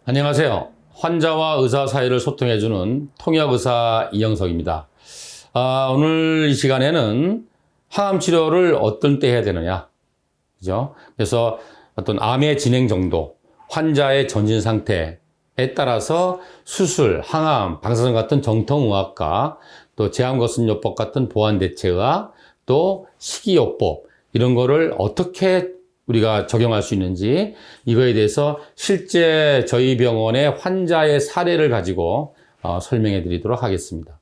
안녕하세요. 환자와 의사 사이를 소통해주는 통역의사 이영석입니다. 오늘 이 시간에는 항암 치료를 어떤 때 해야 되느냐, 그죠? 그래서 어떤 암의 진행 정도, 환자의 전신 상태에 따라서 수술, 항암, 방사선 같은 정통의학과, 또 제암거순요법 같은 보완대체의학, 또 식이요법 이런 거를 어떻게 우리가 적용할 수 있는지, 이거에 대해서 실제 저희 병원의 환자의 사례를 가지고 설명해 드리도록 하겠습니다.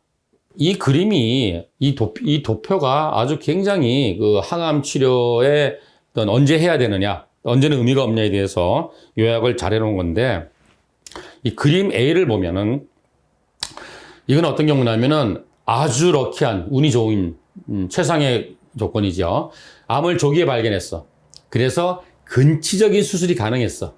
이 그림이, 이 도표가 아주 굉장히 그 항암 치료에 어떤 언제 해야 되느냐, 언제는 의미가 없냐에 대해서 요약을 잘 해놓은 건데, 이 그림 A를 보면은, 이건 어떤 경우냐면은 아주 럭키한, 운이 좋은, 최상의 조건이죠. 암을 조기에 발견했어. 그래서 근치적인 수술이 가능했어.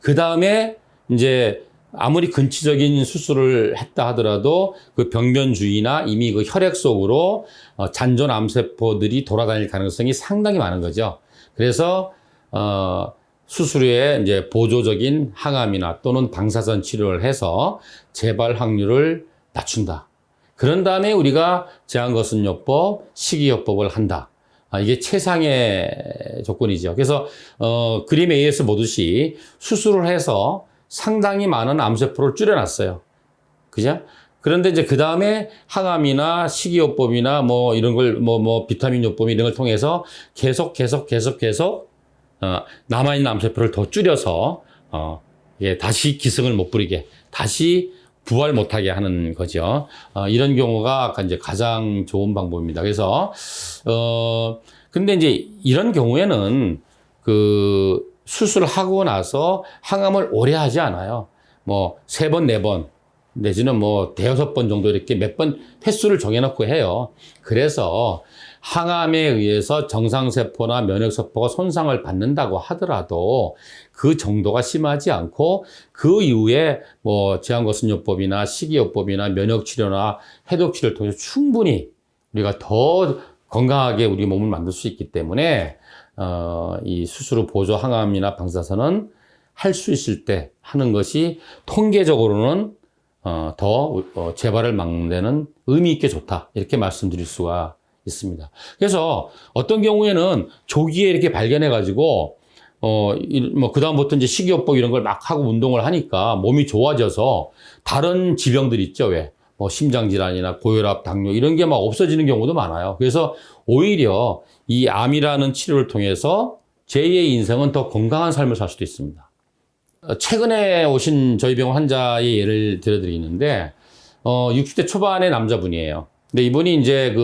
그 다음에 이제 아무리 근치적인 수술을 했다 하더라도 그 병변 주위나 이미 그 혈액 속으로 잔존 암세포들이 돌아다닐 가능성이 상당히 많은 거죠. 그래서 수술 후에 이제 보조적인 항암이나 또는 방사선 치료를 해서 재발 확률을 낮춘다. 그런 다음에 우리가 제암거순요법, 식이요법을 한다. 이게 최상의 조건이죠. 그래서 그림 A에서 보듯이 수술을 해서 상당히 많은 암세포를 줄여놨어요. 그죠? 그런데 이제 그 다음에 항암이나 식이요법이나 뭐 이런 걸 비타민 요법 이런 걸 통해서 계속 남아있는 암세포를 더 줄여서 다시 기승을 못 부리게, 다시 부활 못하게 하는 거죠. 이런 경우가 이제 가장 좋은 방법입니다. 그래서, 근데 이제 이런 경우에는 그 수술을 하고 나서 항암을 오래 하지 않아요. 뭐, 3번, 4번, 내지는 뭐, 5번 정도 이렇게 몇 번 횟수를 정해놓고 해요. 그래서 항암에 의해서 정상세포나 면역세포가 손상을 받는다고 하더라도 그 정도가 심하지 않고 그 이후에 뭐 제암거순요법이나 식이요법이나 면역치료나 해독치료를 통해서 충분히 우리가 더 건강하게 우리 몸을 만들 수 있기 때문에 이 수술 후 보조 항암이나 방사선은 할 수 있을 때 하는 것이 통계적으로는 더 재발을 막는 데는 의미 있게 좋다, 이렇게 말씀드릴 수가 있습니다. 그래서 어떤 경우에는 조기에 이렇게 발견해가지고, 그다음부터 이제 식이요법 이런 걸 막 하고 운동을 하니까 몸이 좋아져서 다른 질병들 있죠, 왜? 뭐 심장질환이나 고혈압, 당뇨 이런 게 막 없어지는 경우도 많아요. 그래서 오히려 이 암이라는 치료를 통해서 제2의 인생은 더 건강한 삶을 살 수도 있습니다. 최근에 오신 저희 병원 환자의 예를 들어드리는데, 60대 초반의 남자분이에요. 근데 이분이 이제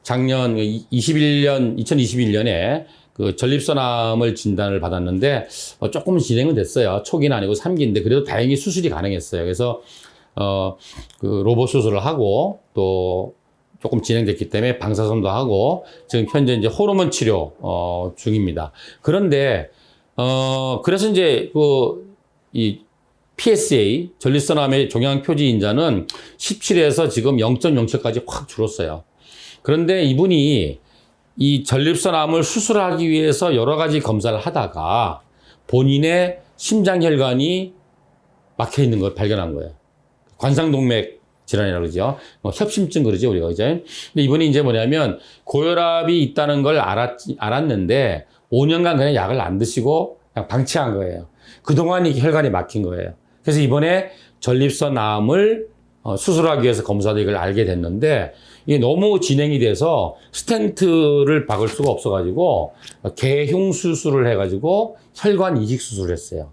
작년 2021년에 그 전립선암을 진단을 받았는데, 조금 진행은 됐어요. 초기는 아니고 3기인데, 그래도 다행히 수술이 가능했어요. 그래서, 그 로봇 수술을 하고, 또 조금 진행됐기 때문에 방사선도 하고, 지금 현재 이제 호르몬 치료, 중입니다. 그런데, 그래서 이제 이 PSA, 전립선암의 종양 표지 인자는 17에서 지금 0.07까지 확 줄었어요. 그런데 이분이 이 전립선암을 수술하기 위해서 여러 가지 검사를 하다가 본인의 심장혈관이 막혀 있는 걸 발견한 거예요. 관상동맥 질환이라고 그러죠. 협심증 그러죠, 우리가. 그죠? 근데 이분이 이제 뭐냐면 고혈압이 있다는 걸 알았는데 5년간 그냥 약을 안 드시고 그냥 방치한 거예요. 그동안 이 혈관이 막힌 거예요. 그래서 이번에 전립선암을 수술하기 위해서 검사도 이걸 알게 됐는데, 이게 너무 진행이 돼서 스텐트를 박을 수가 없어가지고 개흉 수술을 해가지고 혈관 이식 수술을 했어요.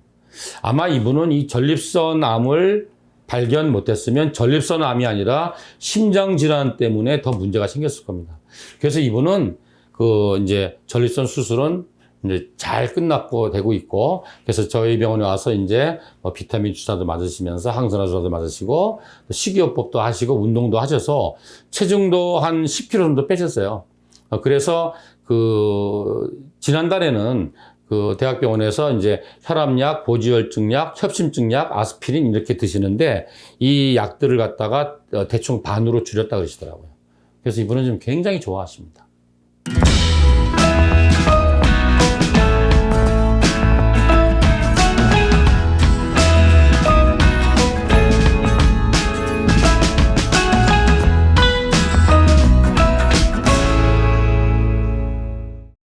아마 이분은 이 전립선암을 발견 못했으면 전립선암이 아니라 심장질환 때문에 더 문제가 생겼을 겁니다. 그래서 이분은 이제 전립선 수술은 이제 잘 끝났고 되고 있고, 그래서 저희 병원에 와서 이제 비타민 주사도 맞으시면서 항산화 주사도 맞으시고, 식이요법도 하시고 운동도 하셔서 체중도 한 10kg 정도 빼셨어요. 그래서 지난달에는 대학병원에서 이제 혈압약, 고지혈증약, 협심증약, 아스피린 이렇게 드시는데 이 약들을 갖다가 대충 반으로 줄였다 그러시더라고요. 그래서 이분은 지금 굉장히 좋아하십니다.